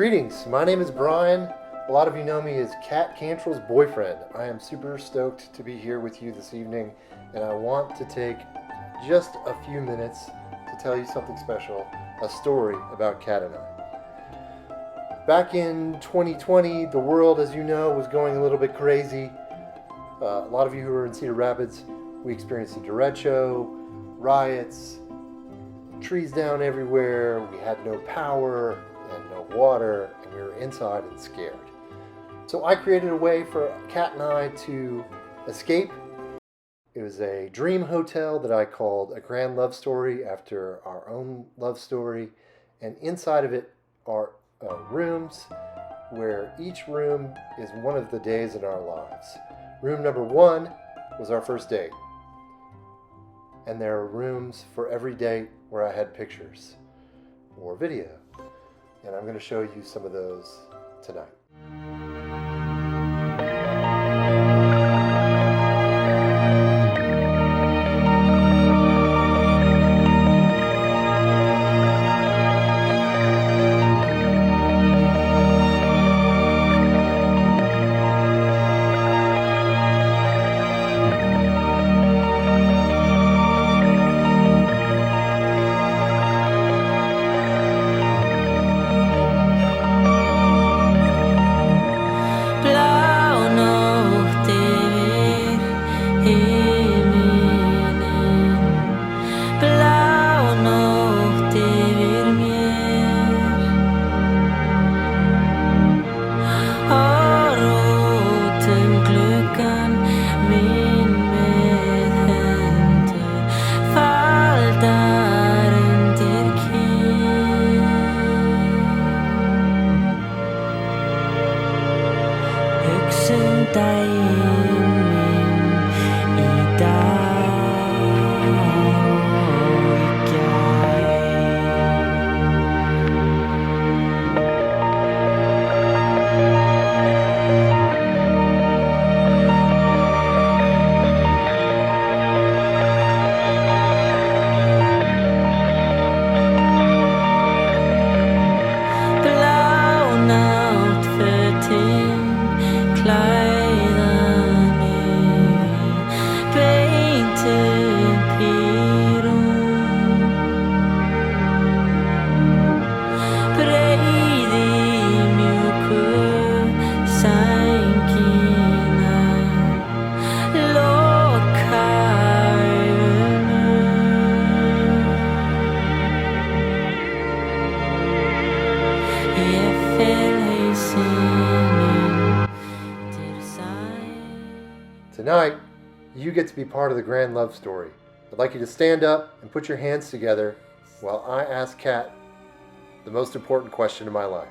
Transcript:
Greetings, my name is Brian. A lot of you know me as Kat Cantrell's boyfriend. I am super stoked to be here with you this evening, and I want to take just a few minutes to tell you something special, a story about Kat and I. Back in 2020, the world, as you know, was going a little bit crazy. A lot of you who were in Cedar Rapids, we experienced a derecho, riots, trees down everywhere, we had no power and no water, and we were inside and scared. So I created a way for Kat and I to escape. It was a dream hotel that I called A Grand Love Story after our own love story, and inside of it are rooms where each room is one of the days in our lives. Room number 1 was our first date, and there are rooms for every date where I had pictures or video, and I'm going to show you some of those tonight. Tonight, you get to be part of the Grand Love Story. I'd like you to stand up and put your hands together while I ask Kat the most important question in my life.